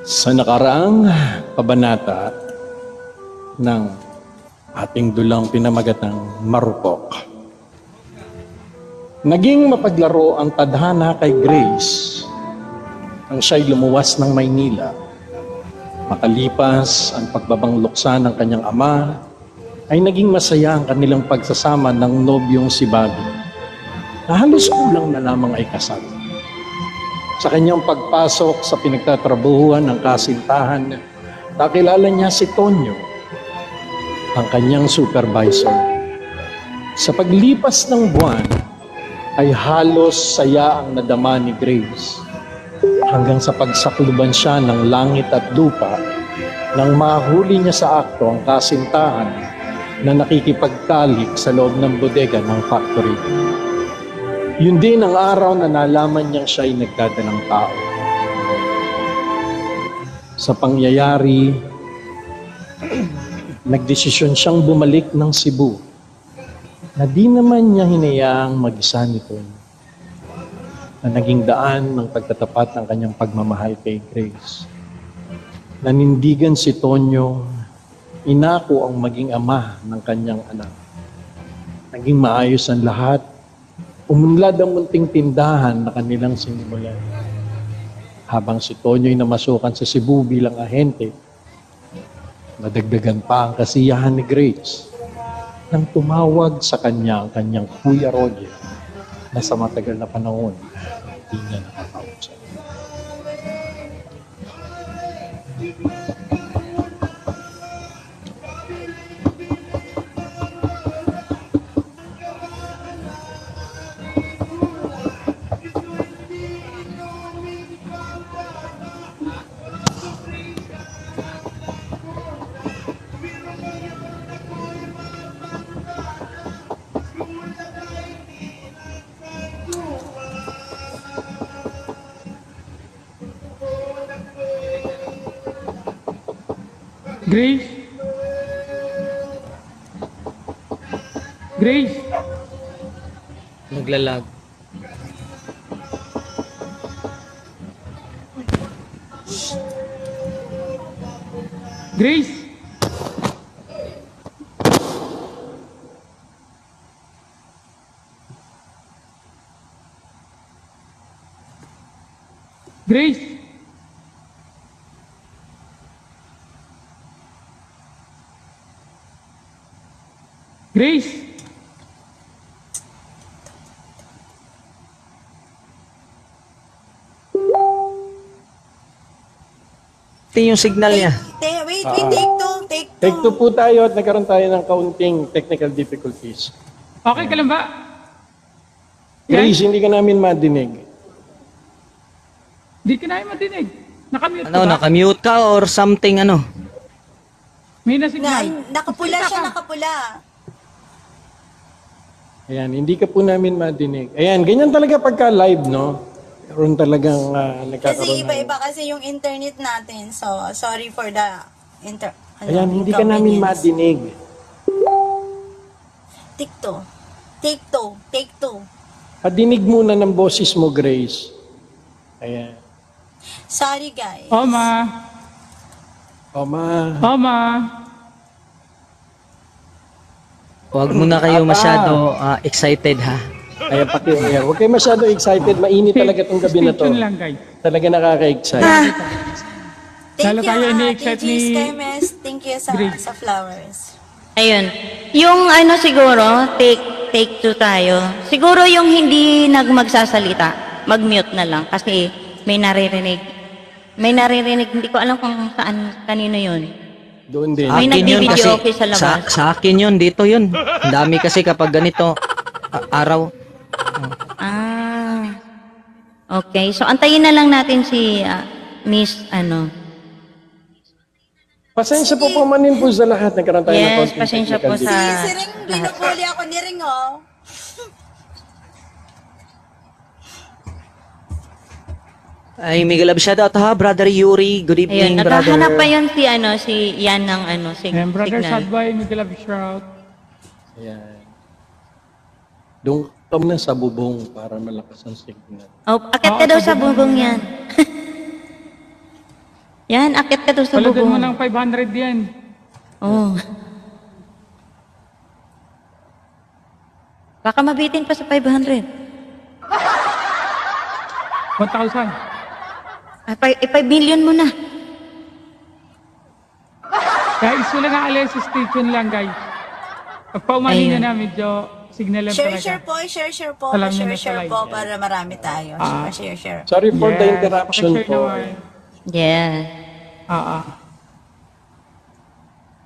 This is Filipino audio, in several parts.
Sa nakaraang kabanata ng ating dulang pinamagatang Marupok, naging mapaglaro ang tadhana kay Grace nang siya'y lumuwas ng Maynila. Makalipas ang pagbabangluksa ng kanyang ama, ay naging masaya ang kanilang pagsasama ng nobyong si Bobby, na halos kulang na lamang ay kasal. Sa kanyang pagpasok sa pinagtatrabuhuan ng kasintahan, nakilala niya si Tonyo, ang kanyang supervisor. Sa paglipas ng buwan, ay halos saya ang nadama ni Grace, hanggang sa pagsakluban siya ng langit at lupa nang mahuli niya sa akto ang kasintahan na nakikipagtalik sa loob ng bodega ng factory. Yun din ang araw na nalaman niyang siya'y nagdadalang tao. Sa pangyayari, nagdesisyon siyang bumalik ng Cebu na di naman niya hinayaang mag-isa nito, na naging daan ng pagtatapat ng kanyang pagmamahal kay Grace. Nanindigan si Tonyo, inako ang maging ama ng kanyang anak. Naging maayos ang lahat. Umunlad ang munting tindahan na kanilang sinimulan. Habang si Tonyo'y namasukan sa Cebu bilang ahente, nadagdagan pa ang kasiyahan ni Grace nang tumawag sa kanya ang kanyang Kuya Roger na sa matagal na panahon hindi niya nakakausap. Grace? Grace? Naglalag. Grace? Grace? Grace? Ito yung signal niya. Wait, take two. Take two po tayo at nagkaroon tayo ng kaunting technical difficulties. Okay ka lang ba? Grace, hindi ka namin madinig. Di ka namin madinig. Nakamute Ano, ka ba? nakamute ka or something ano? May na-signal. Nakapula siya, nakapula. Ayan, hindi ka po namin madinig. Ayan, ganyan talaga pagka live, no? Meron talagang nagkakaroon Kasi iba-iba kasi yung internet natin. So, sorry for the Ayan, hindi ka namin madinig. Take two. Padinig muna ng boses mo, Grace. Ayan. Sorry, guys. Oma. Huwag muna kayo masyado excited ha. Ayan, ayan. Huwag kayo masyado excited. Mainit talaga itong gabi na to. Stay tuned lang, guys. Talaga nakaka-excite. Lalo Thank tayo you, ini-excite Ate ni G's, kay Miss. Thank you Grace. sa flowers. Ayun. Yung ano siguro, take two tayo. Siguro yung hindi magsasalita, mag-mute na lang kasi may naririnig. Hindi ko alam kung saan, kanino yun. Doon din. May Akin yun nag-video kasi, okay sa labas. sa akin yun, dito yun. Ang dami kasi kapag ganito, araw. Okay. So, antayin na lang natin si Miss, Pasensya po pumanin po sa lahat. Nagkaroon tayo ng Yes, konting pasensya po technical sa... Si Ring, binubuli ako ni Ring, oh. Ay, may galab shoutout ha, Brother Yuri. Good evening, Ayun, brother. naghahanap pa yun si Yan ng Ayan, brother signal. Sadboy, Miguel Abishout. Ayan. Doon ka muna sa bubong para malakas ang signal. Oh, akit ka daw sa bubong yan. Yan, akit ka to sa Paladan mo bubong. ng 500 yan. Oh. Baka mabitin pa sa 500. 1,000. 5 million mo na. Guys, wala nga Alexis station lang, guys. Pag paumali Ayun. na medyo signalan talaga. Share po. Alam niyo na Share sa po live. para marami tayo. Share. Sorry for the Yes, interruption pakishare po. naman. Yeah.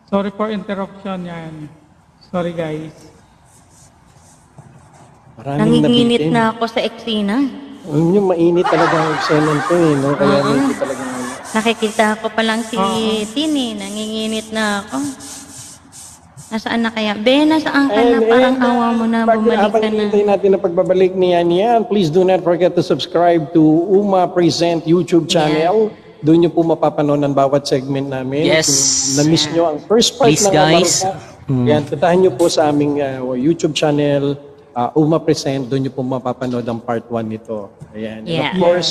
Sorry for interruption yan. Sorry, guys. Maraming Nanginginit nabitin. na ako sa eksena. Yung mainit talaga ang eksena to eh, no? Kaya medyo talagang Nakikita ko pa lang si Tini. Nanginginit na ako. Nasaan na kaya? Ben, nasaan ka na? Parang awa mo na. Bumalik habang ka na. hinihintay natin na pagbabalik ni Yan, please do not forget to subscribe to Uma Present YouTube channel. Doon nyo po mapapanood ang bawat segment namin. Yes. Kung na-miss nyo ang first part Please, ng guys. Amaruka, yan, tutahan nyo po sa aming YouTube channel, Uma Present. Doon nyo po mapapanood ang part 1 nito. Ayan. And Yeah. of course,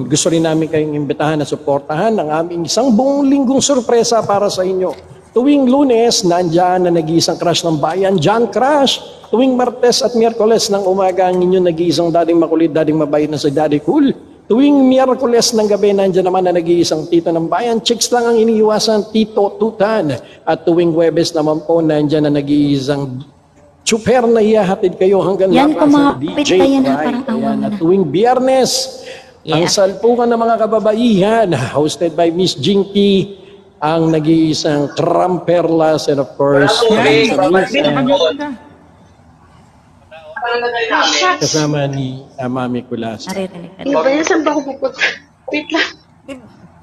gusto rin namin kayong imbitahan na suportahan ang aming isang buong linggong sorpresa para sa inyo. Tuwing Lunes, nandyan na nag-iisang crush ng bayan, John Crush. Tuwing Martes at Miyerkules ng umaga, ang inyong nag-iisang dading makulit, dading mabait na si Daddy Cool. Tuwing Miyerkules ng gabi, nandyan naman na nag-iisang tito ng bayan, chicks lang ang iniiwasan, Tito Tutan. At tuwing Huwebes naman po, nandyan na nag-iisang super na ihahatid kayo hanggang Yan, lapas ng kumapit DJ ka yan, ha, Pride. parang awa Ayan, mo at na. tuwing Biyernes, ang Yeah. salpukan ng mga kababaihan, hosted by Miss Jinky, ang nag-iisang Tramperlas, and of course, kasama ni Mami Kulas. Naririnig ka. Ano ba yan? Saan ba ako pupunta? Wait lang.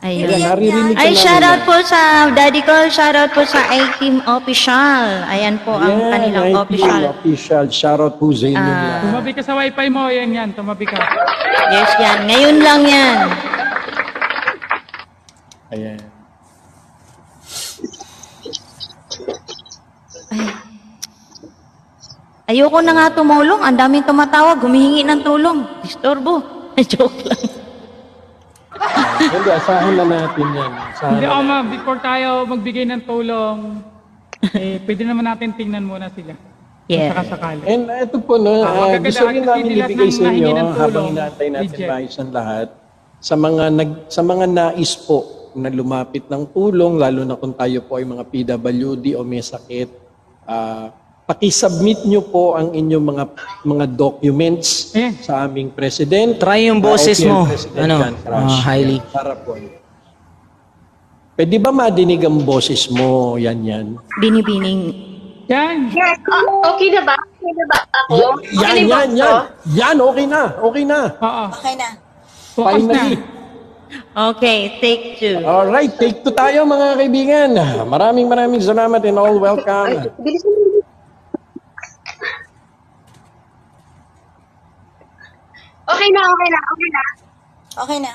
Ayun. Ayan, naririnig ka Ay, namin. shoutout po sa Daddy ko, shoutout po sa I-Team Official. Ayan po ang kanilang official. Official. Shoutout po sa inyo. lahat. Tumabi ka sa wifi mo, yan. Tumabi ka. Yes, yan. Ngayon lang yan. Ayan. Ayoko na nga tumulong. Ang daming tumatawag. Humihingi ng tulong. Disturbo. Joke lang. Hindi, asahan na natin yan. Asahan Hindi, na. Oma, before tayo magbigay ng tulong, pwede naman natin tingnan muna sila. Yeah. Saka sakali. And ito po, no, magaganda gusto rin kasi namin sila ibigay sa nang inyo nahingi ng habang tulong, hinatay natin legit. maayos ang lahat sa mga nais po na lumapit ng tulong, lalo na kung tayo po ay mga PWD o may sakit, pakisubmit nyo po ang inyong mga documents Ayan. sa aming president. Try yung boses OPM mo. President Ano? John Crush. Hailey. Para po. Pwede ba madinig ang boses mo? Yan. Binibining. Yan. Yes. Okay na ba? Okay na ba ako? Okay na ba ako? Yan, okay na. Okay na. Oo. Okay na. Focus na. Finally. Okay, take 2. Alright, take 2 tayo mga kaibigan. Maraming salamat and all welcome. Bilisan mo. Okay na. Okay na.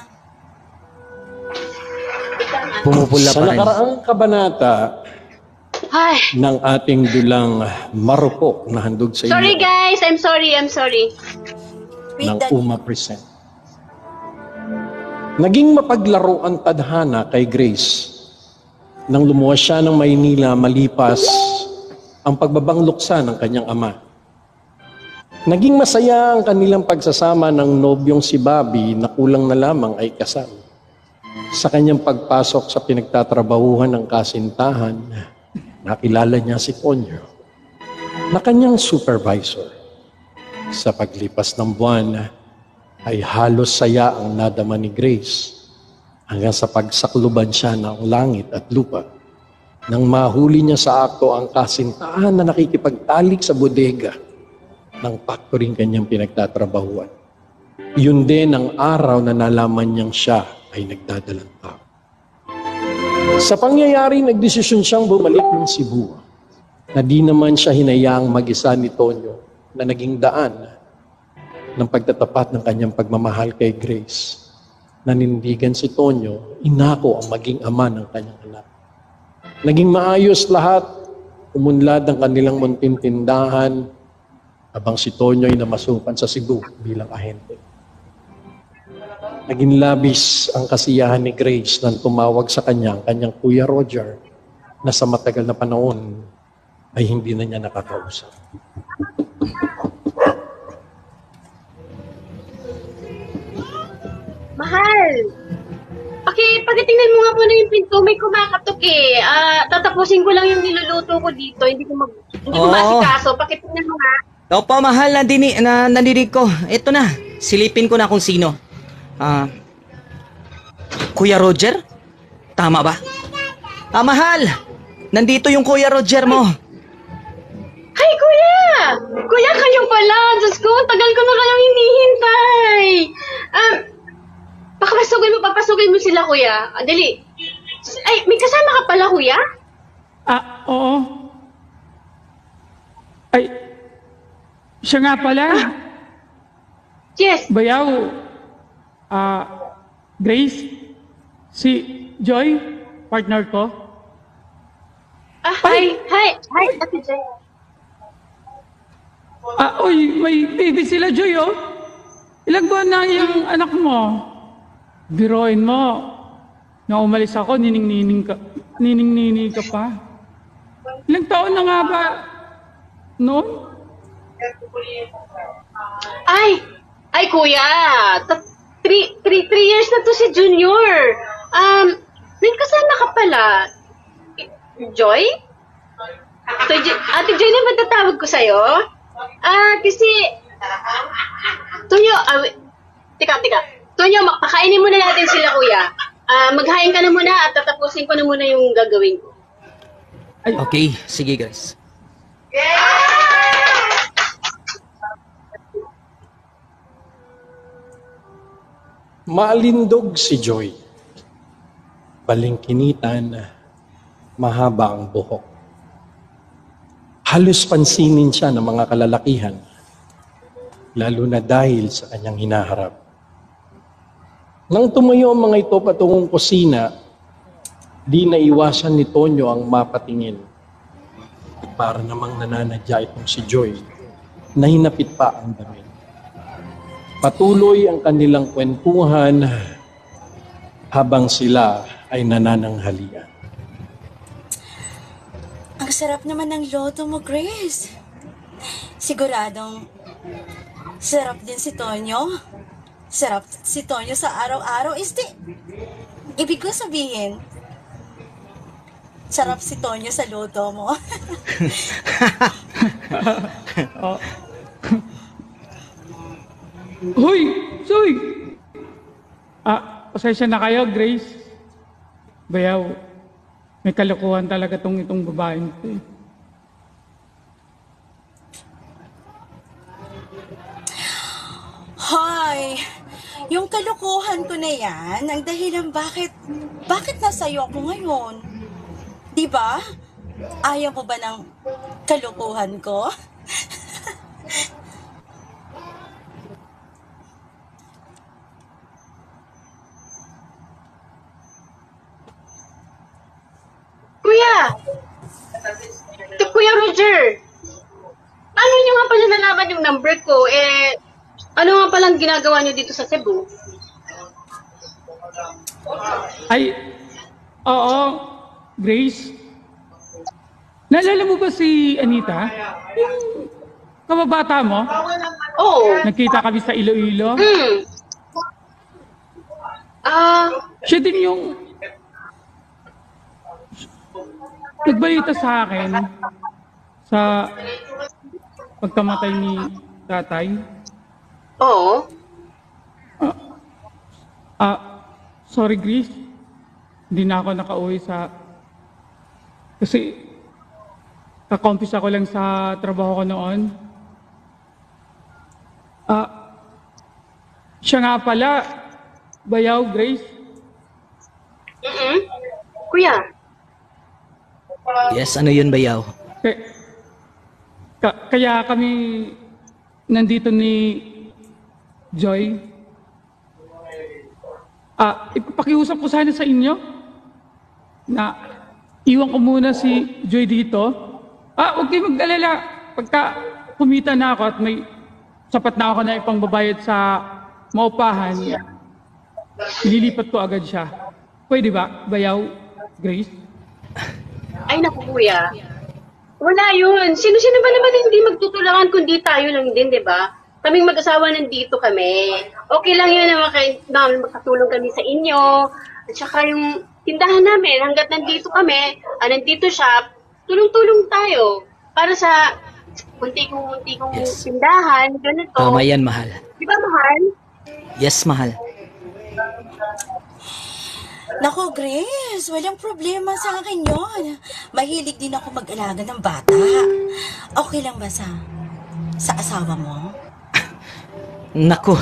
Pumupula Sa pa rin. nakaraang kabanata Ay. ng ating dulang marupok na handog sa Sorry inyo guys. I'm sorry. Read ng that. Uma Present. Naging mapaglaro ang tadhana kay Grace nang lumuwas siya ng Maynila malipas ang pagbabangluksa ng kanyang ama. Naging masaya ang kanilang pagsasama ng nobyong si Bobby na kulang na lamang ay kasal. Sa kanyang pagpasok sa pinagtatrabahuhan ng kasintahan, nakilala niya si Tonyo na kanyang supervisor. Sa paglipas ng buwan, ay halos saya ang nadama ni Grace hanggang sa pagsakluban siya ng langit at lupa. Nang mahuli niya sa akto ang kasintahan na nakikipagtalik sa bodega ng factory kanyang pinagtatrabahuan. Yun din ang araw na nalaman niyang siya ay nagdadalang tao. Sa pangyayari, nagdesisyon siyang bumalik ng Cebu na di naman siya hinayaang mag-isa ni Tonyo na naging daan ng pagtatapat ng kanyang pagmamahal kay Grace. Nanindigan si Tonyo, inako ang maging ama ng kanyang anak. Naging maayos lahat, umunlad ang kanilang munting tindahan, habang si Tonyo ay namasukan sa Cebu bilang ahente. Naging labis ang kasiyahan ni Grace nang tumawag sa kanyang Kuya Roger na sa matagal na panahon ay hindi na niya nakakausap. Mahal! Pakitingnan mo nga muna yung pinto, may kumakatok eh. Tatapusin ko lang yung niluluto ko dito, hindi ko Oo. masikaso. Pakitingnan mo nga. Opo, mahal, nandinig ko. Ito na, silipin ko na kung sino. Kuya Roger? Tama ba? Mahal! Nandito yung Kuya Roger mo. Hi, Kuya! Kuya, kayo pala! Diyos ko, tagal ko na kayong hinihintay. Papasukin mo sila, Kuya. Dali. Ay, may kasama ka pala, Kuya? Oo. Ay, siya nga pala. Yes. Bayaw. Grace. Si Joy, partner ko. Hi, Ate Jay. Uy, may baby sila, Joy, oh. Ilang buwan na yung anak mo? Biroin mo. Na umalis ako, nining-nining ka pa. Ilang taon na nga ba noon? Ay, Kuya. 3 years na to si Junior. May kasama ka pala. Joy? Ate Joy na ba tatawag ko sa'yo? Kasi... Tunyo, teka. Tunyo, pakainin muna natin sila, Kuya. Maghain ka na muna at tatapusin ko na muna yung gagawin ko. Okay, sige guys. Maalindog si Joy. Balingkinitan, mahaba ang buhok. Halos pansinin siya ng mga kalalakihan, lalo na dahil sa kanyang hinaharap. Nang tumayo ang mga ito patungong kusina, di naiwasan ni Tonyo ang mapatingin. Para namang nananadya itong si Joy na hinapit pa ang damit. Patuloy ang kanilang kwentuhan habang sila ay nanananghalian. Ang sarap naman ng loto mo, Grace. Siguradong sarap din si Tonyo. Sarap si Tonyo sa araw-araw. Ibig ko sabihin, sarap si Tonyo sa loto mo. Hoy! Soy! Pasensya na kayo, Grace. Bayaw, may kalokohan talaga itong babaeng ito eh. Hoy! Yung kalokohan ko na yan, ang dahilan bakit nasa'yo ako ngayon? Di ba? Ayaw mo ba ng kalokohan ko? Kuya! Kuya Roger! Paano niyo nga pala nalaman yung number ko? Ano nga palang ginagawa niyo dito sa Cebu? Ay, oo, Grace. Naalala mo ba si Anita? Yung kababata mo? Oo. Nagkita kami sa Iloilo. Siya din yung nagbalita sa akin sa pagkamatay ni tatay. Oo. Sorry, Grace. Hindi na ako nakauwi kasi kakompis ako lang sa trabaho ko noon. Siya nga pala, Bayaw, Grace. Kuya. Yes, ano yun, Bayaw? Kaya kami nandito ni Joy. Ipapakiusap ko sana sa inyo na iwan ko muna si Joy dito. Huwag kayo mag-alala. Pagka kumita na ako at may sapat na ako na ipangbabayad sa maupahan, ililipat ko agad siya. Pwede ba, Bayaw, Grace? Ay, naku kuya. Wala yun. Sino-sino ba naman hindi magtutulungan kundi tayo lang din, di ba? Kaming mag-asawa nandito kami. Okay lang yun na makatulong kami sa inyo. At saka yung tindahan namin, hanggat nandito kami, nandito siya, tulong-tulong tayo. Para sa munti-kong Yes. tindahan, ganito. Tama yan, mahal. Di ba, mahal? Yes, mahal. Naku, Grace, walang problema sa akin yon. Mahilig din ako mag-alaga ng bata. Okay lang ba sa asawa mo? Naku,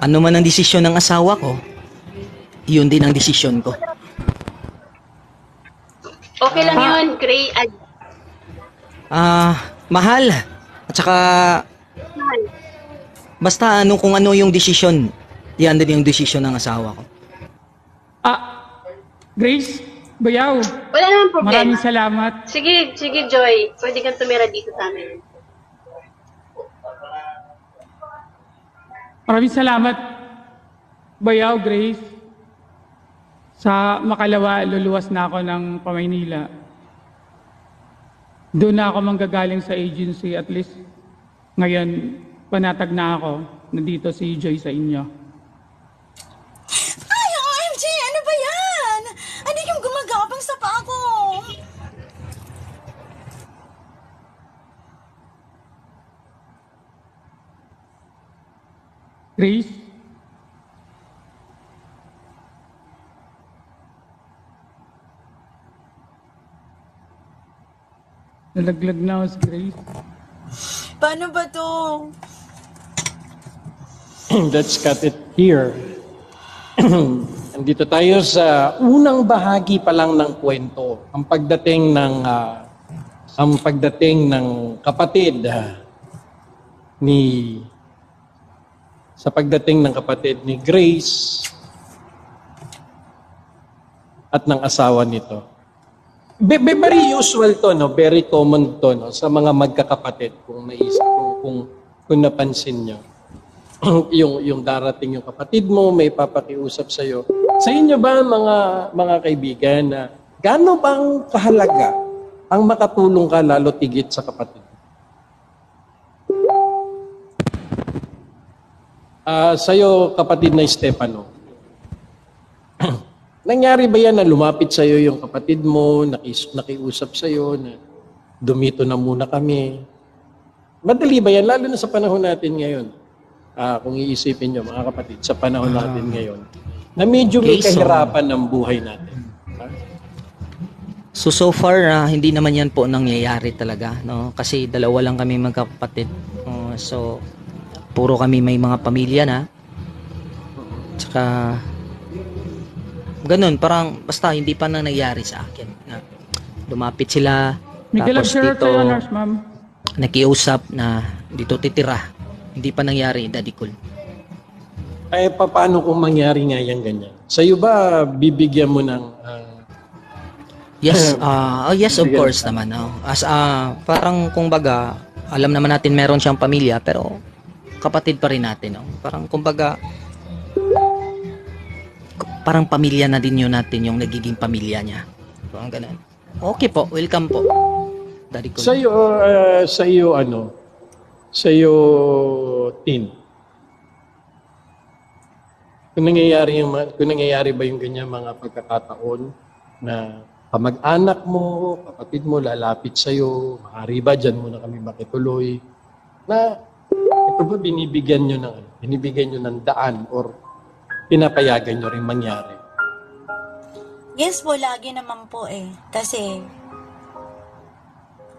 ano man ang desisyon ng asawa ko, yun din ang desisyon ko. Okay lang yun, Gray. Mahal. At saka, Mahal. basta kung ano yung desisyon, yan din yung desisyon ng asawa ko. Grace, Bayaw, Wala naman problema. maraming salamat. Sige, Joy. Pwede kang tumira dito sa amin. Maraming salamat, Bayaw, Grace. Sa Makalawa, luluwas na ako ng Pamaynila. Doon na ako manggagaling sa agency. At least, ngayon, panatag na ako. Nandito si Joy sa inyo. Ay, OMG! Ano ba yan? Ano yung gumagapang sa paa ko? Grace? Nalaglag na ako si Grace. Paano ba to? Let's cut it here. Andito tayo sa unang bahagi pa lang ng kwento. Ang pagdating ng kapatid ni Grace at ng asawa nito. Very usual to, no? Very common to, no? Sa mga magkakapatid, kung napansin nyo. yung darating yung kapatid mo, may papakiusap sa'yo. Sa inyo ba, mga kaibigan, na gaano bang kahalaga ang makatulong ka lalo tigit sa kapatid? Sa'yo, kapatid na Stefano, nangyari ba yan na lumapit sa'yo yung kapatid mo, nakiusap sa'yo na dumito na muna kami? Madali ba yan? Lalo na sa panahon natin ngayon. Kung iisipin nyo, mga kapatid, sa panahon natin ngayon, na medyo may Okay, so- kahirapan ng buhay natin. So far, hindi naman yan po nangyayari talaga, no? Kasi dalawa lang kami magkapatid. So, puro kami may mga pamilya na. Tsaka, ganun, parang basta hindi pa nangyayari sa akin. Na lumapit sila, Miguel, tapos share dito kayo, nurse, ma'am. nakiusap na dito titira. Hindi pa nangyari, Daddy Cool. Ay, paano kung mangyari nga yan ganyan? Sa'yo ba, bibigyan mo ng... Yes, yes of course naman. As parang kumbaga, alam naman natin meron siyang pamilya pero kapatid pa rin natin, no? Parang kumbaga parang pamilya na din yun natin yung nagiging pamilya niya. Parang ganun. Okay po, welcome po. Daddy Cool. Sa'yo, Tin. Kung nangyayari ba yung ganyan mga pagkakataon na kamag-anak mo, kapatid mo, lalapit sa'yo, maaari ba, dyan muna kami makituloy, na ito ba binibigyan nyo ng daan or pinapayagan nyo rin mangyari? Yes po, lagi naman po eh. Kasi,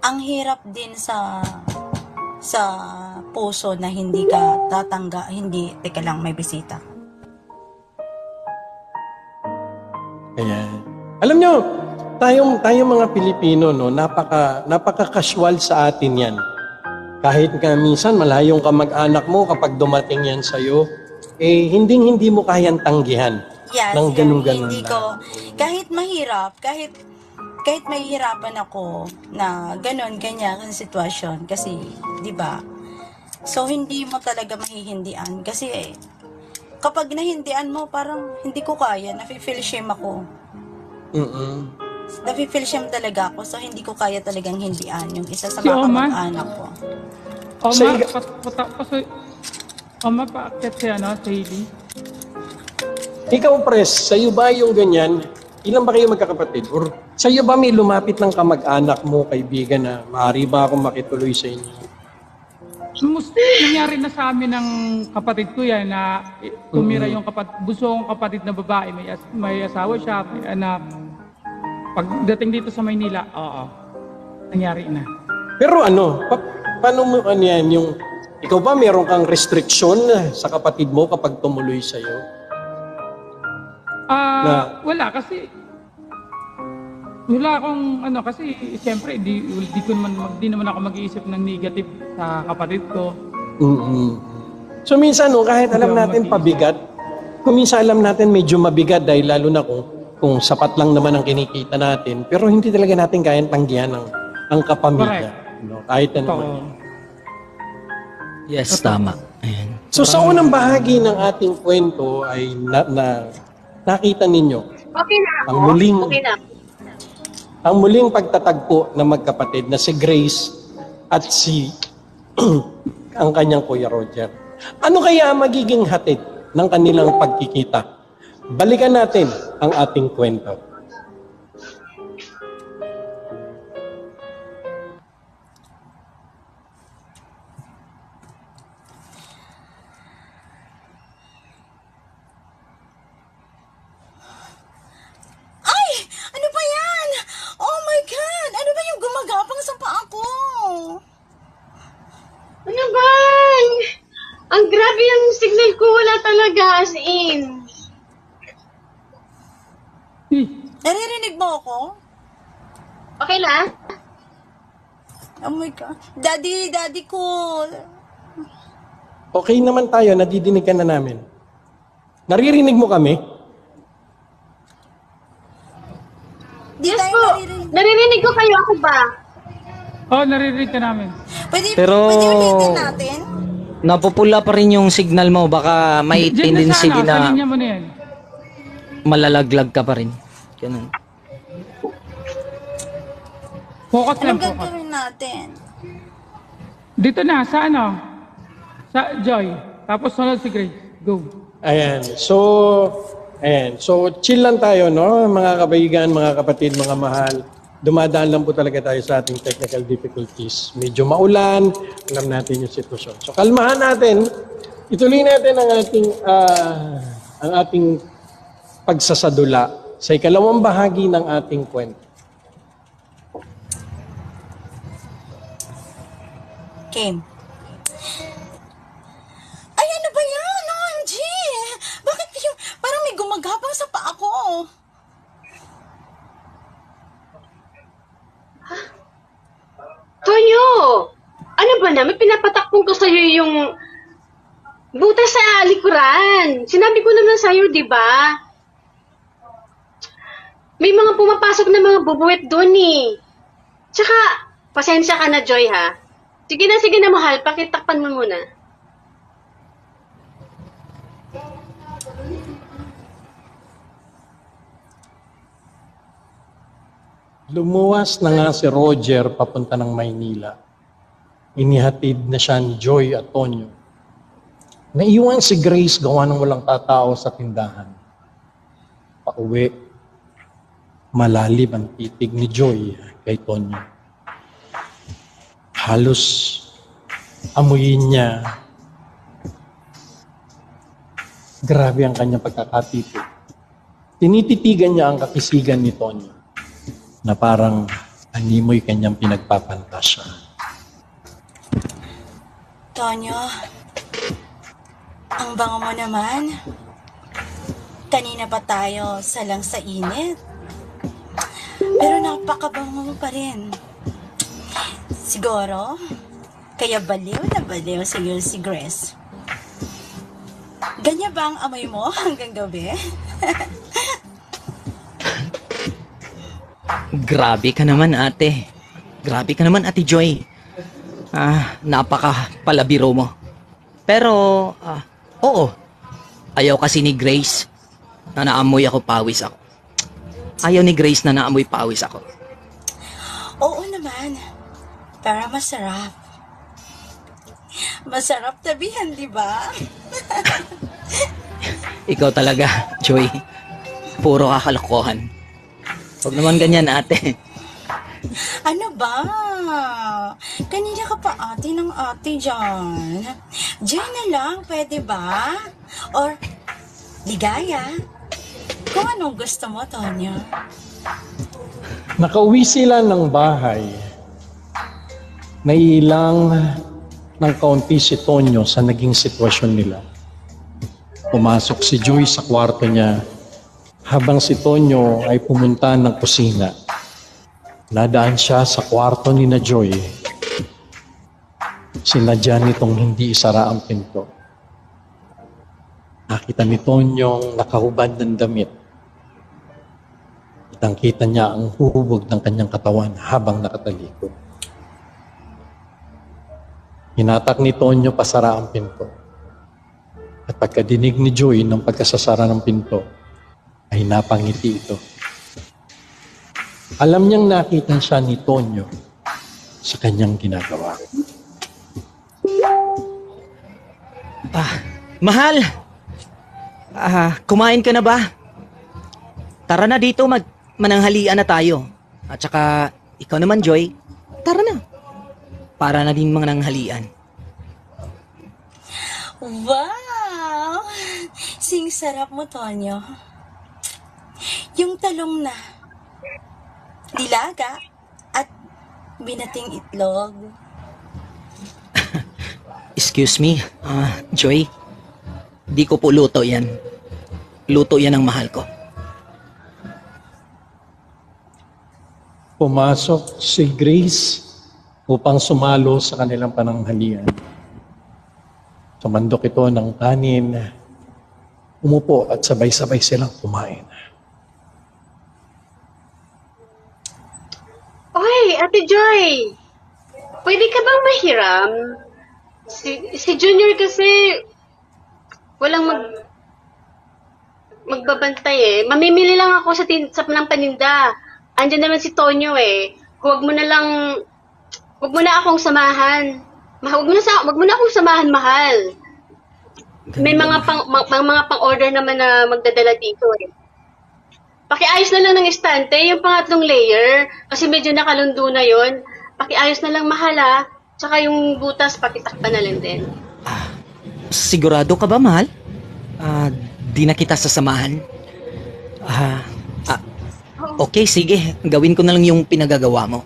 ang hirap din sa puso na hindi ka teka lang, may bisita. Ayan. Alam nyo, tayong mga Pilipino, no, napaka-casual sa atin yan. Kahit nga minsan malayong kamag-anak mo, kapag dumating yan sa'yo, hindi mo kayang tanggihan. Yes, ng ganun-ganun hindi lang. ko, kahit mahirap, kahit mahihirapan ako na ganyan ang sitwasyon kasi, di ba? So, hindi mo talaga mahihindian kasi kapag nahindian mo, parang hindi ko kaya. Nafe-feel shame ako. Nafe-feel shame talaga ako. So, hindi ko kaya talagang hindian yung isa sa Si mga Oma? kamag-anak ko. Oma, paakyat siya, no? Sa Hailey. Ikaw, Pres, sa'yo ba yung ganyan? Ilan ba kayo magkakapatid? Or sa'yo ba may lumapit ng kamag-anak mo, kaibigan, na maaari ba akong makituloy sa inyo? Nangyari na sa amin ng kapatid ko yan na tumira yung buso kong kapatid na babae. May asawa siya, may anak. Pagdating dito sa Maynila, oo. Nangyari na. Pero ano, paano mo ano yan, yung, ikaw ba meron kang restriction sa kapatid mo kapag tumuloy sa'yo? Wala kasi wala akong kasi siyempre di naman ako mag-iisip ng negative sa kapatid ko. So minsan kahit alam natin pabigat, kung minsan alam natin medyo mabigat dahil lalo na kung sapat lang naman ang kinikita natin, pero hindi talaga natin kayang tanggihan ang kapamilya. No? Kahit ano man. Yes, tama. Ayan. So sa unang bahagi ng ating kwento ay nakita ninyo Okay na ako. Okay na. ang muling pagtatagpo ng magkapatid na si Grace at si ang kanyang Kuya Roger. Ano kaya magiging hatid ng kanilang pagkikita? Balikan natin ang ating kwento. Ay! Ano ba yan? Oh my God! Ano ba yung gumagapang sa paa ko? Ano ba? Ang grabe yung signal ko. Wala talaga, as in. Naririnig mo ako? Okay na? Oh my God. Daddy ko. Okay naman tayo, nadidinig ka na namin. Naririnig mo kami? Di Yes tayo po. naririnig. Naririnig ko kayo. Ako ba? Naririnig ka namin. Pwede ulitin natin? Napupula pa rin yung signal mo. Baka may Diyan tendency din sa na linya mo na yan. malalaglag ka pa rin. Ganun. Focus lang, Anong focus. gagawin natin? Dito na, sa Sa Joy. Tapos sunod si Grace. Go. Ayan. So, chill lang tayo, no? Mga kabaigan, mga kapatid, mga mahal. Dumadaan lang po talaga tayo sa ating technical difficulties. Medyo maulan, alam natin yung sitwasyon. So, kalmahan natin. Ituloy natin ang ating pagsasadula sa ikalawang bahagi ng ating kwento. Kim. Ay, ano ba yan? OMG! Bakit yung parang may gumagapang sa paa ko? Tonyo! Ano ba na? May pinapatakpong ko sa'yo yung butas sa likuran. Sinabi ko naman sa'yo, di ba? May mga pumapasok na mga bubuwet doon eh. Tsaka, pasensya ka na, Joy, ha? Sige na, mahal. Pakitakpan mo muna. Lumuwas na nga si Roger papunta ng Maynila. Inihatid na siya ni Joy at Tonyo. Naiwan si Grace gawa ng walang tatao sa tindahan. Pauwi, malalim ang titig ni Joy kay Tonyo. Halos amuyin niya. Grabe ang kanyang pagkakatitig. Tinititigan niya ang kakisigan ni Tonyo na parang animoy kanyang pinagpapantasya. Tonyo, ang bango mo naman. Kanina pa tayo salang sa init. Pero napakabango mo pa rin. Siguro, kaya baliw na baliw sa'yo si Grace. Ganyan ba ang amoy mo hanggang gabi? Grabe ka naman, ate. Grabe ka naman, Ate Joy. Napaka palabiro mo. Pero, oo. Ayaw kasi ni Grace na naamoy ako, pawis ako. Ayaw ni Grace na naamoy pawis ako. Oo naman. Pero masarap. Masarap tabihan, di ba? Ikaw talaga, Joy. Puro kakalokohan. Huwag naman ganyan, ate. Ano ba? Kanina ka pa ate ng ate dyan. Diyan na lang, pwede ba? Or, ligaya? Kung anong gusto mo, Tonyo. Nakauwi sila ng bahay. Nailang ng kaunti si Tonyo sa naging sitwasyon nila. Pumasok si Joy sa kwarto niya habang si Tonyo ay pumunta ng kusina. Nadaan siya sa kwarto ni na Joy. Sinadya nitong hindi isara ang pinto. Nakita ni Tonyong nakahubad ng damit. Kitang-kita niya ang huhubog ng kanyang katawan habang nakatalikod. Hinatak ni Tonyo pasara ang pinto. At pagkadinig ni Joy ng pagkasasara ng pinto, ay napangiti ito. Alam niyang nakita siya ni Tonyo sa kanyang ginagawa. Mahal! Kumain ka na ba? Tara na dito, mananghalian na tayo. At saka, ikaw naman, Joy, tara na. Para na din mananghalian. Wow! Sing sarap mo, Tonyo. Yung talong na dilaga at binating itlog. Excuse me, Joy. Di ko po luto yan. Luto yan ng mahal ko. Pumasok si Grace upang sumalo sa kanilang pananghalian. Sumandok ito ng kanin, umupo at sabay-sabay silang kumain. Oy, Ate Joy! Pwede ka bang mahiram? Si Junior kasi walang magbabantay eh. Mamimili lang ako sa ng paninda. Andiyan naman si Tonyo eh. Huwag mo na akong samahan. Huwag mo na akong samahan, mahal. May mga pang-order naman na magdadala dito eh. Pakiayos na lang ng estante, yung pangatlong layer, kasi medyo nakalundo na yon. Pakiayos na lang, mahal ha. Tsaka yung butas, pakitakpan na lang din. Sigurado ka ba, mahal? Di na kita sasamahan. Okay, sige. Gawin ko na lang yung pinagagawa mo.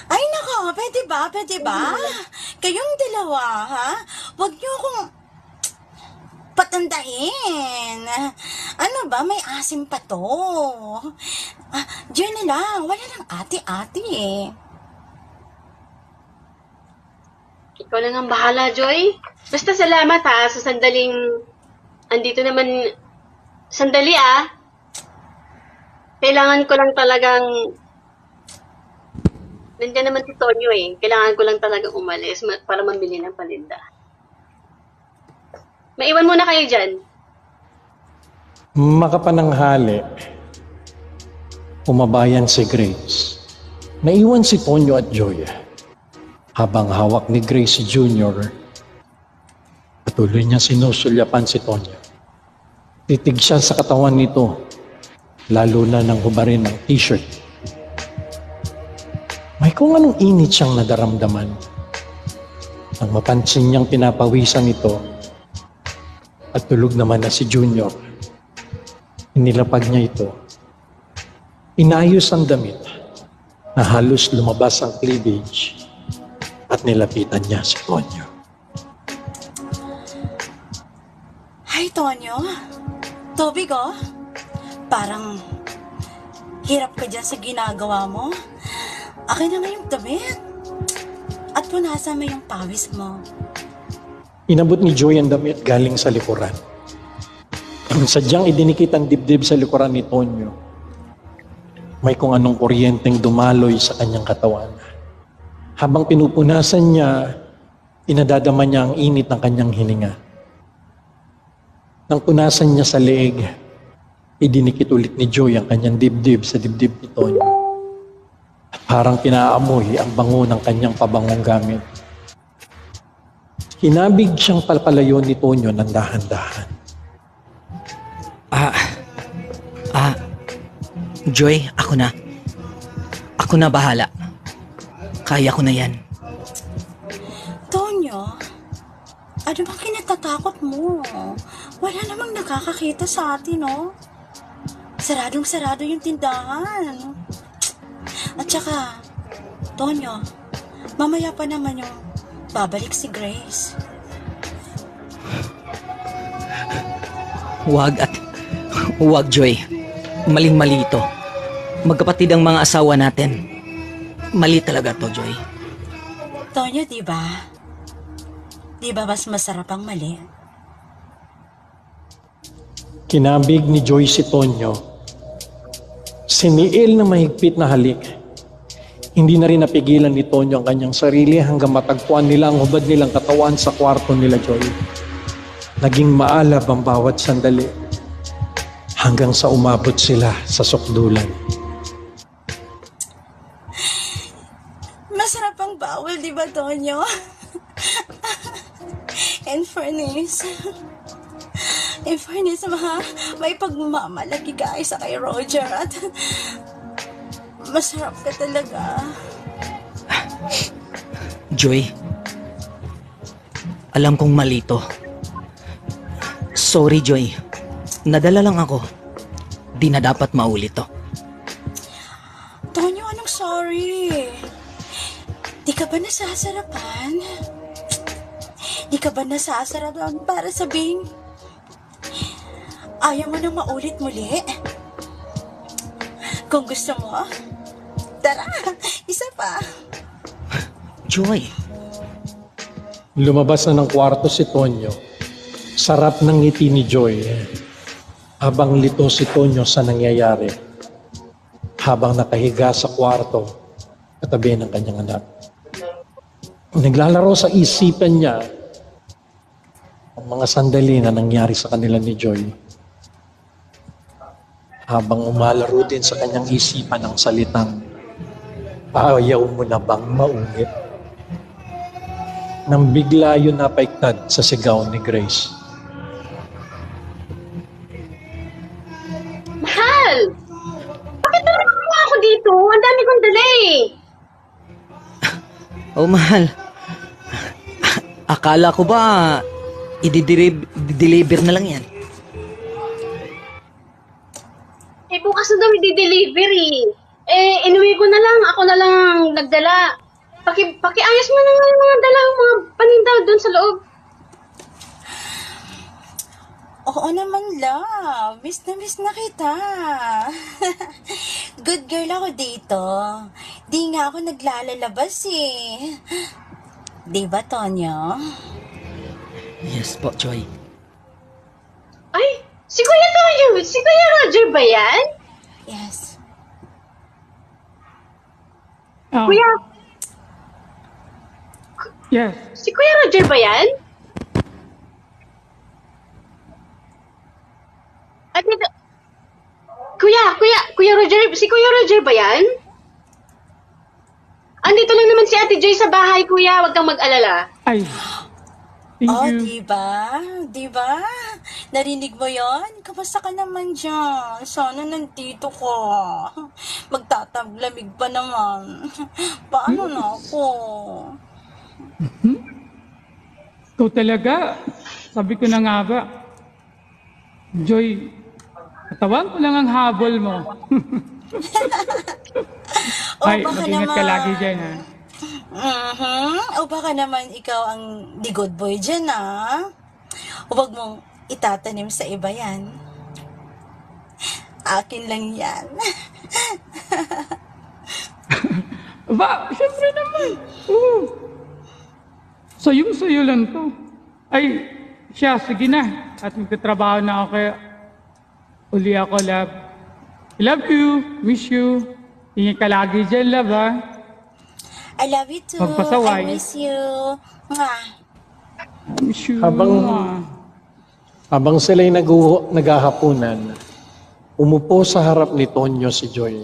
Ay nako, pwede ba? Pwede ba? Kayong dalawa, ha? Huwag niyo akong patandahin. Ano ba? May asim pa to. Diyan na lang. Wala lang ate-ate eh. Ikaw lang ang bahala, Joy. Basta salamat ha, sa sandaling andito naman. Sandali Kailangan ko lang talagang nandiyan naman si Tonyo eh. Kailangan ko lang talagang umalis para mambili ng paninda. Maiwan muna kayo dyan. Makapananghali, umabayan si Grace. Naiwan si Tonyo at Joy. Habang hawak ni Grace Jr., patuloy niya sinusulyapan si Tonyo. Titig siya sa katawan nito, lalo na nang hubarin ng t-shirt. May kung anong init siyang nadaramdaman. Nang mapansin niyang pinapawisan ito, at tulog naman na si Junior, inilapag niya ito. Inayos ang damit na halos lumabas ang cleavage at nilapitan niya si Tonyo. Hi, Tonyo. Tubig, oh. Parang hirap ka dyan sa ginagawa mo. Akin na nga yung damit. At punasan mo yung pawis mo. Inabot ni Joy ang damit galing sa likuran. Sadyang idinikit ang dibdib sa likuran ni Tonyo. May kung anong kuryenteng dumaloy sa kanyang katawan. Habang pinupunasan niya, inadadama niya ang init ng kanyang hininga. Nang punasan niya sa leeg, idinikit ulit ni Joy ang kanyang dibdib sa dibdib ni Tonyo. At parang pinaamoy ang bango ng kanyang pabangong gamit. Hinabig siyang palpalayon ni Tonyo ng dahan-dahan. Joy, ako na. Ako na bahala. Kaya ko na yan. Tonyo, ano bang kinatatakot mo? Wala namang nakakakita sa atin, no? Saradong-sarado yung tindahan. At saka, Tonyo, mamaya pa naman yung babalik si Grace. Huwag, Joy. Maling-mali ito. Magkapatid ang mga asawa natin. Mali talaga to, Joy. Tonyo, di ba? Di ba mas masarap ang mali? Kinabig ni Joy si Tonyo. Siniil na mahigpit na halik. Hindi na rin napigilan ni Tonyo ang kanyang sarili hanggang matagpuan nila ang hubad nilang katawan sa kwarto nila Joy. Naging maalab ang bawat sandali hanggang sa umabot sila sa sukdulan. Masarap ang bawal, di ba, Tonyo? In fairness, may pagmamalaki ka sa kay Roger at masarap ka talaga. Joy, alam kong mali to. Sorry, Joy. Nadala lang ako. Di na dapat maulit to. Tonyo, anong sorry? Di ka ba nasasarapan? Di ka ba nasasarapan para sabihin ayaw mo nang maulit muli? Kung gusto mo, tara, isa pa. Joy. Lumabas na ng kwarto si Tonyo. Sarap ng ngiti ni Joy. Habang lito si Tonyo sa nangyayari. Habang nakahiga sa kwarto, katabi ng kanyang anak. Naglalaro sa isipan niya ang mga sandali na nangyari sa kanila ni Joy. Habang umalaro din sa kanyang isipan ang salitang, ayaw mo na bang maulit? Nang bigla yun napaiktad sa sigaw ni Grace. Mahal! Bakit naman ako dito? Ang dami kong dala eh. Oh, mahal. Akala ko ba i-deliver na lang yan? Eh, bukas na daw i-delivery. Eh, inuwi ko na lang. Ako na lang nagdala. Pakiayos mo na nga yung mga dala, mga paninda doon sa loob. Oo naman, love. Miss na kita. Good girl ako dito. Di nga ako naglalalabas eh. Di ba, Tonyo? Yes po, Joy. Ay, si Kuya Toyo, si Kuya Roger ba yan? Yes. Oh, Kuya, yes. si Kuya Roger ba yan? At nito, Kuya Roger, si Kuya Roger ba yan? Andito lang naman si Ate Joy sa bahay, Kuya. Huwag kang mag-alala. Ay, thank Oh, you. di ba? Narinig mo yon? Kamusta ka naman dyan? Sana nandito ka. Magtataglamig pa naman. Paano na ako? Ikaw talaga. Sabi ko na nga ba. Joy, katawan ko lang ang habol mo. Ay, baka mag-ingat ka naman. lagi dyan, ha? O baka naman ikaw ang the good boy dyan, ha? Huwag mong itatanim sa iba yan. Akin lang yan. Ba, syempre naman. Oo. Sayong-sayo lang to. Ay, siya, sige na. At magtatrabaho na ako kaya uli ako, love. I love you. Miss you. Ingat ka lagi dyan, love, ha? I love you too. Magpasaway. I miss you. Mwah. Miss you. Habang- Mwah. Habang sila'y naghahapunan, umupo sa harap ni Tonyo si Joy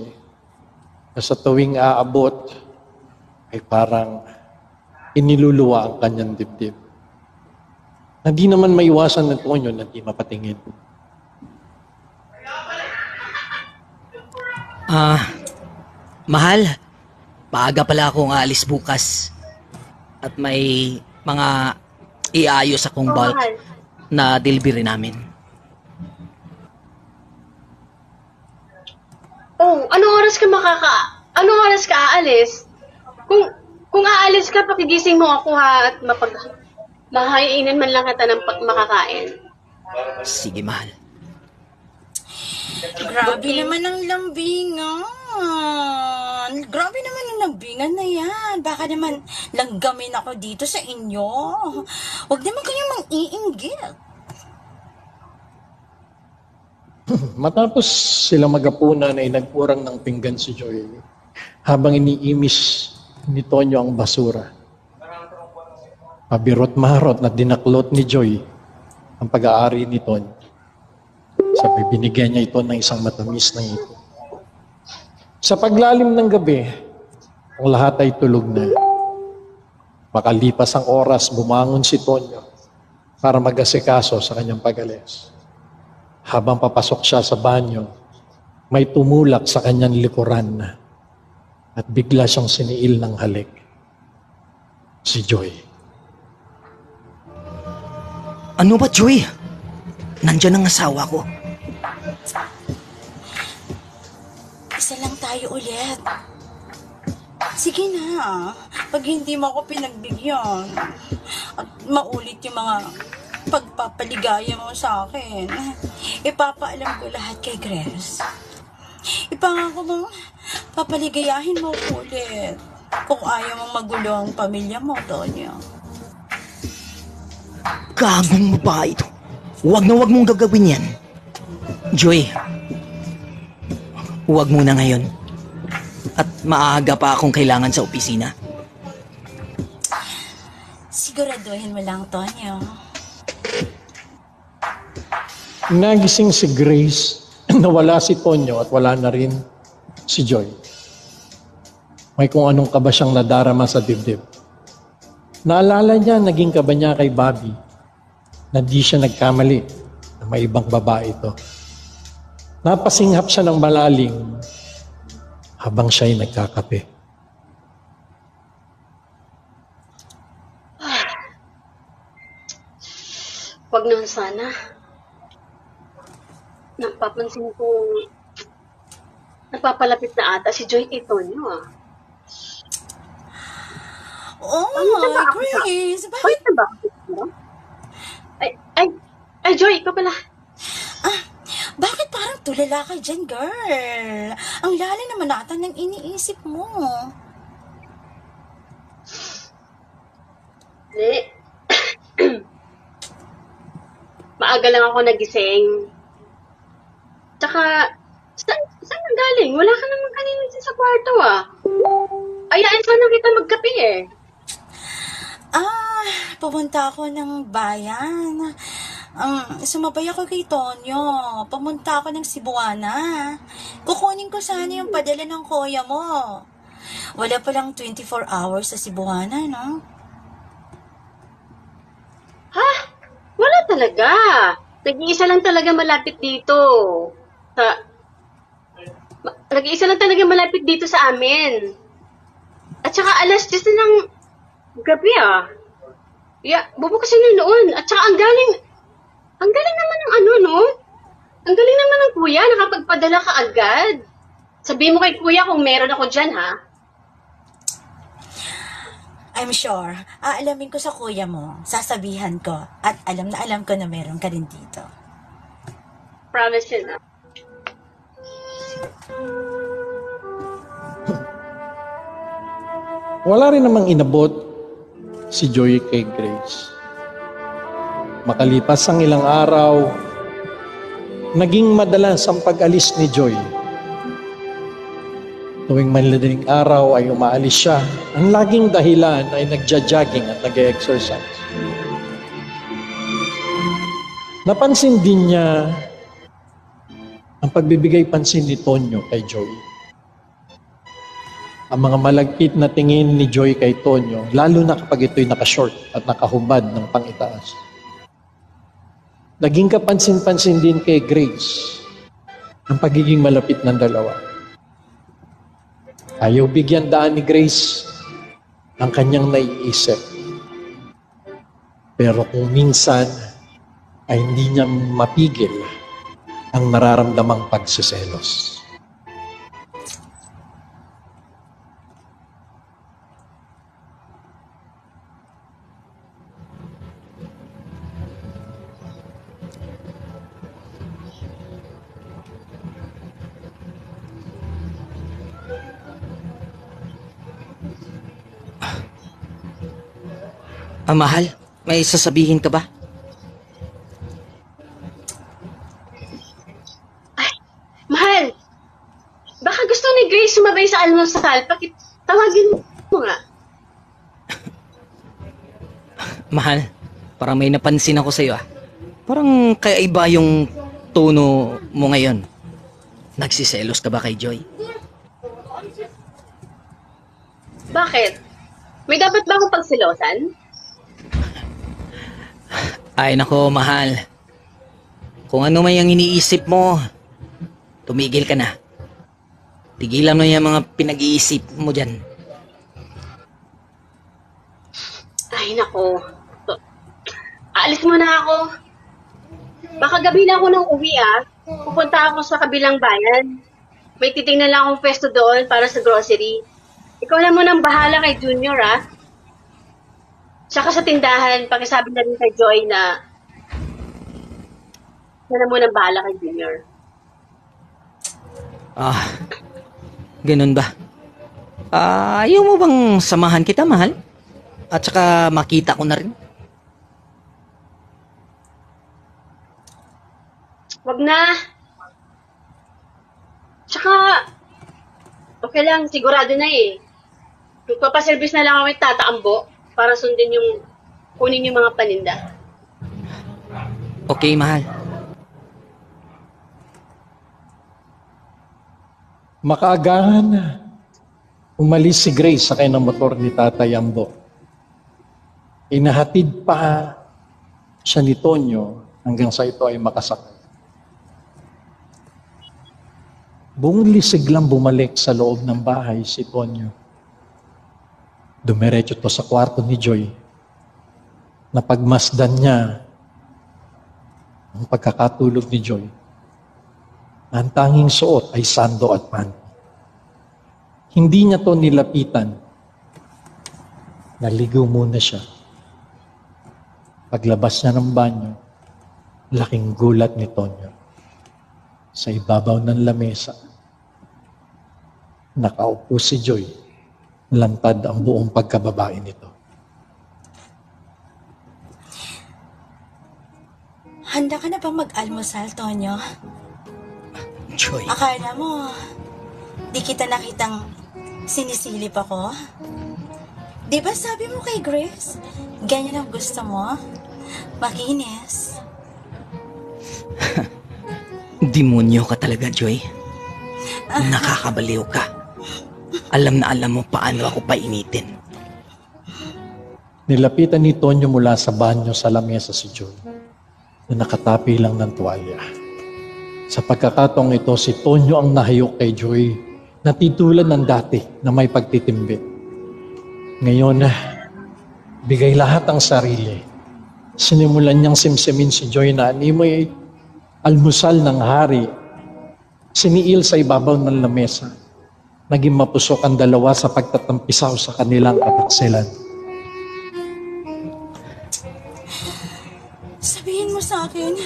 na sa tuwing aabot ay parang iniluluwa ang kanyang dibdib. Na di naman maiwasan ng Tonyo na di mapatingin. Mahal, maaga pala akong aalis bukas. At may mga iayos akong bulk Mahal. na delivery namin. Oh, anong oras ka aalis? Kung aalis ka, pakigising mo ako ha, at mahainin man lang kita ng makakain. Sige, mahal. Grabe naman ang lambingan. Grabe naman ang lambingan na yan. Baka naman langgamin ako dito sa inyo. Huwag naman kayong mang-iinggit. Matapos sila magapunan ay nagpurang ng pinggan si Joy habang iniimis ni Tonyo ang basura. Pabirot-marot na dinaklot ni Joy ang pag-aari ni Tonyo. Sabi, binigyan niya ito ng isang matamis na ito. Sa paglalim ng gabi, ang lahat ay tulog na. Makalipas ang oras, bumangon si Tonyo para mag-asikaso sa kanyang pag-alis. Habang papasok siya sa banyo, may tumulak sa kanyang likuran at bigla siyang siniil ng halik. Si Joy. Ano ba, Joy? Nandyan ang asawa ko. Isa lang tayo ulit. Sige na. Pag hindi mo ako pinagbigyan at maulit yung mga pagpapaligaya mo sa akin, ipapaalam ko lahat kay Grace. Ipangako mo, papaligayahin mo ko ulit. Kung ayaw mong magulo ang pamilya mo, Tonyo. Gagong babae ito. Huwag na huwag mong gagawin yan. Joy, huwag muna ngayon. At maaga pa akong kailangan sa opisina. Siguraduhin mo lang, Tonyo. Nagising si Grace na wala si Tonyo at wala na rin si Joy. May kung anong kaba siyang nadarama sa dibdib. Naalala niya naging kaba niya kay Bobby na di siya nagkamali na may ibang babae ito. Napasinghap siya ng malalim habang siya'y nagkakape. Wag na sana. Napapansin ko, napapalapit na ata si Joy kay Tonyo ah. Oh, Ano ba ako sa- Grace! Bakit? Bakit na ba ako? Ay, Joy, ikaw pala. Bakit parang tulala ka dyan, girl? Ang lalim naman ata ng iniisip mo. Hindi. Maaga lang ako nagising. Tsaka, saan ang galing? Wala ka naman kanina dyan sa kwarto ah. Ayaan sana kita magkape eh. Pumunta ako ng bayan. Sumabay ako kay Tonyo. Pumunta ako ng Cebuana. Kukunin ko sana yung padala ng kuya mo. Wala palang 24 hours sa Cebuana, no? Ha? Wala talaga. Nag-iisa lang talaga malapit dito. Nag-iisa lang talaga malapit dito sa amin. At saka alas 10 na ng gabi ah. Yeah, bubukasin na noon. At saka ang galing naman ng ano, no? Ang galing naman ng kuya, nakapagpadala ka agad. Sabihin mo kay kuya kung meron ako dyan, ha? I'm sure. Aalamin ko sa kuya mo. Sasabihan ko. At alam na alam ko na meron ka rin dito. Promise yun, ha? Wala rin namang inabot si Joy kay Grace. Makalipas ang ilang araw, naging madalas ang pag-alis ni Joy. Tuwing madaling araw ay umaalis siya. Ang laging dahilan ay nagja-jogging at nag-exercise. Napansin din niya ang pagbibigay pansin ni Tonyo kay Joy. Ang mga malagkit na tingin ni Joy kay Tonyo, lalo na kapag ito'y nakashort at nakahubad ng pangitaas. Naging kapansin-pansin din kay Grace ang pagiging malapit ng dalawa. Ayaw bigyan daan ni Grace ang kanyang naiisip. Pero kung minsan ay hindi niya mapigil ang nararamdamang pagsiselos. Mahal, may sasabihin ka ba? Mahal, baka gusto ni Grace sumabay sa almusal. Tawagin mo nga. Mahal, parang may napansin ako sa'yo ah. Parang kaiba yung tono mo ngayon. Nagsiselos ka ba kay Joy? Bakit? May dapat ba akong pagsilosan? Ay nako, mahal. Kung ano man yung iniisip mo, tumigil ka na. Tigilan mo yung mga pinag-iisip mo dyan. Ay, nako. Aalis muna ako. Baka gabi na ako nang uwi Pupunta ako sa kabilang bayan. May titingnan lang akong pwesto doon para sa grocery. Ikaw na munang bahala kay Junior Tsaka sa tindahan, pakisabi na rin kay Joy na munang bahala kay Junior. Ganun ba? Ayaw mo bang samahan kita, mahal? At saka makita ko na rin. Wag na. Tsaka, okay lang, sigurado na Magpapaservice na lang ako kay Tata Ambo para sundin kunin yung mga paninda. Okay, mahal. Makaagahan, umalis si Grace sakay ng motor ni Tatay Ambo. Inahatid pa siya ni Tonyo hanggang sa ito ay makasakay. Buong lisig lang bumalik sa loob ng bahay si Tonyo. Dumiretso to sa kwarto ni Joy. Napagmasdan niya ang pagkakatulog ni Joy. Ang tanging suot ay sando at panty. Hindi niya to nilapitan. Naligaw muna siya. Paglabas niya ng banyo, laking gulat ni Tonyo. Sa ibabaw ng lamesa, nakaupo si Joy. Lantad ang buong pagkababae nito. Handa ka na bang mag-almusal, Tonyo? Joy. Akala mo, di kita nakitang sinisilip ako? Di ba sabi mo kay Grace, ganyan ang gusto mo? Makinis. Demonyo ka talaga, Joy. Nakakabaliw ka. Alam na alam mo paano ako painitin. Nilapitan ni Tonyo mula sa banyo sa lamesa si Joy na nakatapi lang ng tuwalya. Sa pagkakataong ito, si Tonyo ang nahayok kay Joy na titulan ng dati na may pagtitimbit. Ngayon, bigay lahat ang sarili. Sinimulan niyang simsimin si Joy na animoy almusal ng hari. Siniil sa ibabaw ng lamesa. Naging mapusok ang dalawa sa pagtatampisaw sa kanilang kataksilan. Sabihin mo sa akin.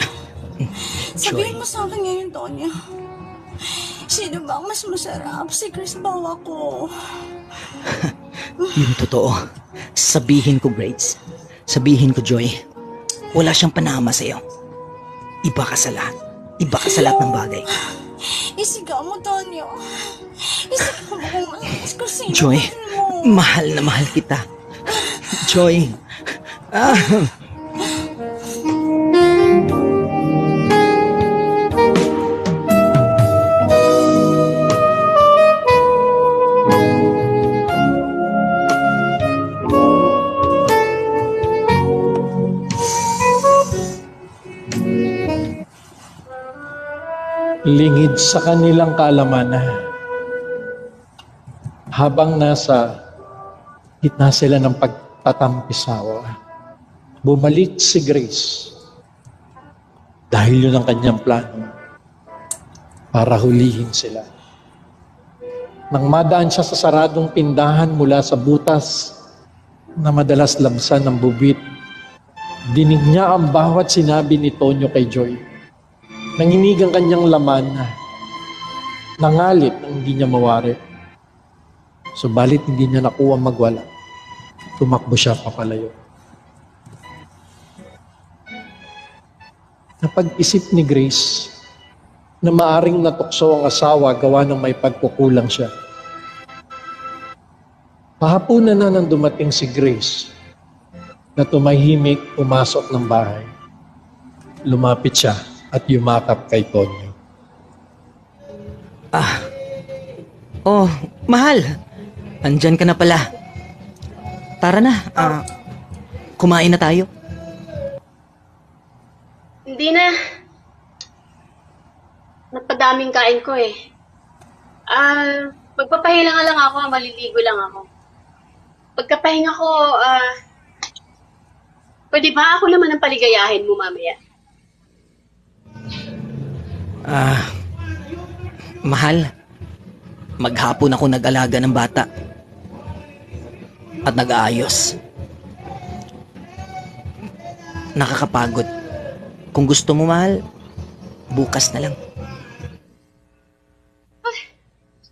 Sabihin mo sa akin ngayon, Tonyo. Sino ba ang mas masarap? Si Chris ba o ako? Yung totoo. Sabihin ko, Grace. Sabihin ko, Joy. Wala siyang panama sa'yo. Iba ka sa lahat. Iba ka sa lahat ng bagay. Isigaw mo, Tonyo. Isigaw mo kung malas ko sino. Joy, mo. mahal na mahal kita. Joy. lingid sa kanilang kaalaman, habang nasa gitna sila ng pagtatampisawa, bumalik si Grace dahil yun ang kanyang plano para hulihin sila. Nang madaan siya sa saradong pindahan mula sa butas na madalas lamsan ng bubit, dinig niya ang bawat sinabi ni Tonyo kay Joy. Nanginig ang kanyang laman, nangalit nang hindi niya mawari. Subalit hindi niya nakuha magwala. Tumakbo siya papalayo. Napag-isip ni Grace na maaring natukso ang asawa gawa ng may pagkukulang siya. Pahapunan na nang dumating si Grace na tumahimik pumasok ng bahay. Lumapit siya at yumakap kay Tonyo. Oh, mahal. Andyan ka na pala. Tara na, kumain na tayo. Hindi na. Napadaming kain ko eh. Magpapahinga lang ako, maliligo lang ako. Pagkapahinga ko, pwede ba ako naman ang paligayahin mo mamaya? Mahal, maghapon ako nag-alaga ng bata. At nag-aayos. Nakakapagod. Kung gusto mo, mahal, bukas na lang.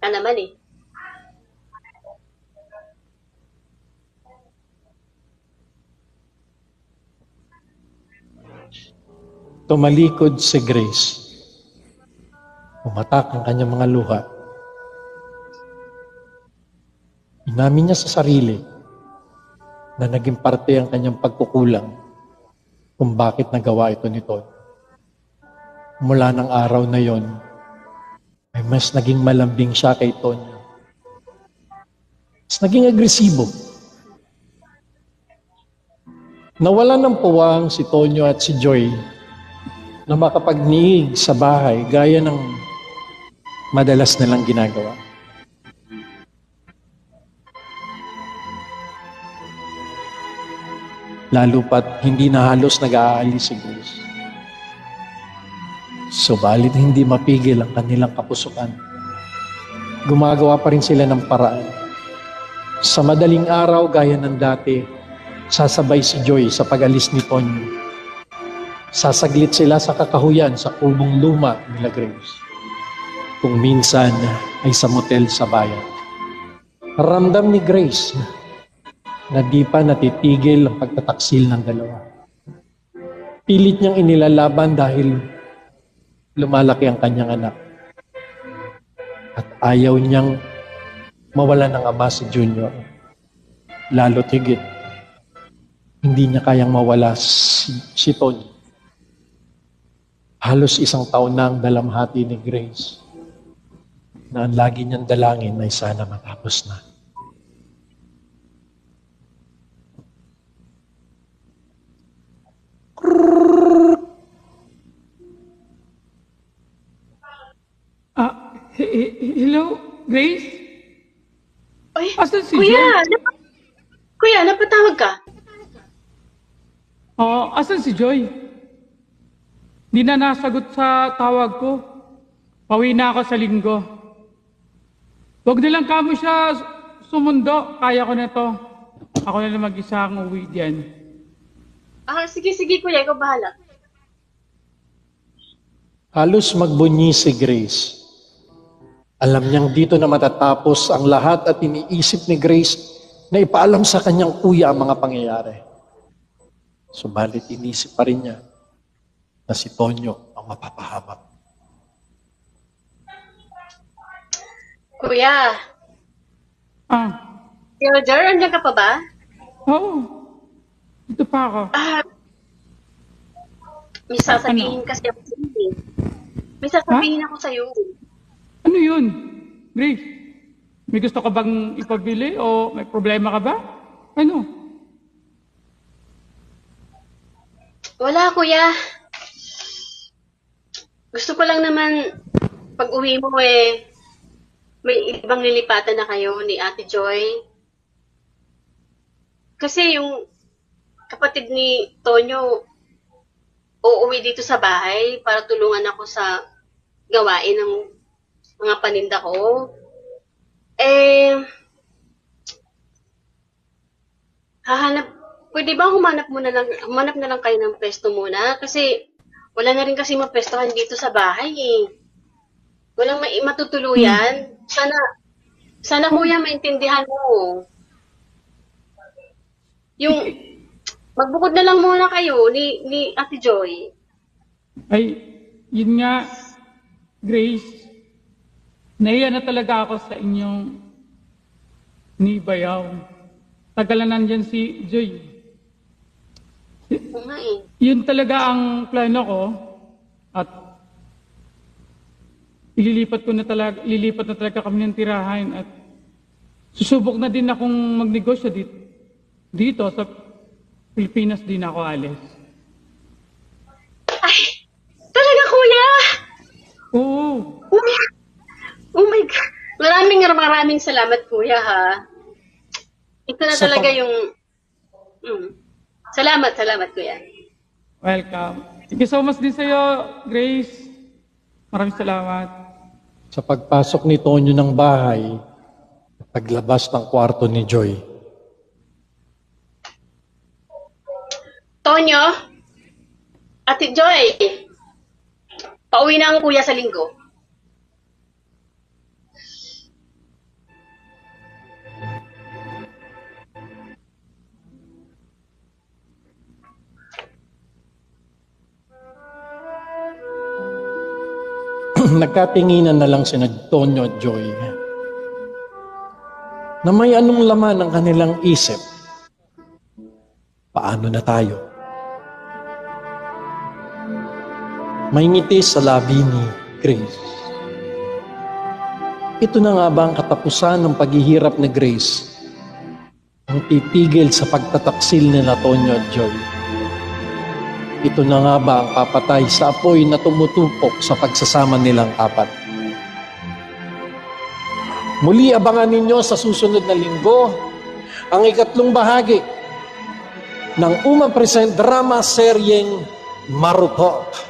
Ka naman eh. Tumalikod si Grace. Umatak ang kanyang mga luha. Inamin niya sa sarili na naging parte ang kanyang pagkukulang kung bakit nagawa ito nito. Mula ng araw na yon, ay mas naging malambing siya kay Tonyo. Mas naging agresibo. Nawalan ng puwang si Tonyo at si Joy na makapagniig sa bahay gaya ng madalas nilang ginagawa. Lalo pat hindi na halos nag-aalis si Grace. Subalit hindi mapigil ang kanilang kapusukan. Gumagawa pa rin sila ng paraan. Sa madaling araw gaya ng dati, sasabay si Joy sa pag-alis ni Tonyo. Sasaglit sila sa kakahuyan sa kubong luma nila Grace. Kung minsan ay sa motel sa bayan. Ramdam ni Grace na di pa natitigil ang pagtataksil ng dalawa. Pilit niyang inilalaban dahil lumalaki ang kanyang anak. At ayaw niyang mawala ng ama si Junior. Lalo't higit, hindi niya kayang mawala si Tony. Halos 1 taon na ang dalamhati ni Grace na ang lagi niyang dalangin ay sana matapos na. Hello, Grace? Ay, Asan si kuya, Joy? Kuya, napatawag ka? Asan si Joy? Di na nasagot sa tawag ko. Pauwi na ako sa linggo. Huwag na lang kamo siya sumundo. Kaya ko na to. Ako na lang mag-isa ang uwi diyan. Sige, kuya, ikaw bahala. Halos magbunyi si Grace. Alam niyang dito na matatapos ang lahat at iniisip ni Grace na ipaalam sa kanyang kuya ang mga pangyayari. Subalit inisip pa rin niya na si Tonyo ang mapapahamak. Kuya, Roger, andyan ka pa ba? Oo. Dito pa ako. May sasabihin kasi ako sa'yo. May sasabihin ako sa'yo. Ano yun? Grace, may gusto ka bang ipabili o may problema ka ba? Ano? Wala, kuya. Gusto ko lang naman pag uwi mo may ibang lilipatan na kayo ni Ate Joy. Kasi yung kapatid ni Tonyo uuwi dito sa bahay para tulungan ako sa gawain ng mga paninda ko. Pwede ba humanap na lang kayo ng pwesto muna? Kasi wala na rin kasi mapwestohan dito sa bahay eh. Walang matutuluyan. Sana kuya maintindihan mo. Yung magbukod na lang muna kayo ni Ate Joy. Ay, yun nga, Grace. Naiya na talaga ako sa inyong ni Bayaw. Tagalan nandyan si Joy. Oo nga eh. Yun talaga ang plano ko at lilipat na talaga kami ng tirahan at susubok na din akong magnegosyo dito sa Pilipinas din ako alis. Ay, talaga kuya? Oo. Oh my God. Maraming salamat kuya ha. Ito na talaga yung... Salamat kuya. Welcome. Thank you so much din sa'yo, Grace. Maraming salamat. Sa pagpasok ni Tonyo ng bahay, paglabas ng kwarto ni Joy. Tonyo? Ate Joy? Pauwi na ang kuya sa linggo. Nagkatinginan na lang sina Tonyo at Joy na may anong laman ng kanilang isip. Paano na tayo? May ngiti sa labi ni Grace. Ito na nga ba ang katapusan ng paghihirap ni Grace? Ang titigil sa pagtataksil nila Tonyo at Joy? Ito na nga ba ang papatay sa apoy na tumutupok sa pagsasama nilang apat? Muli abangan ninyo sa susunod na linggo ang ikatlong bahagi ng Uma Present Drama Seryeng Marupok.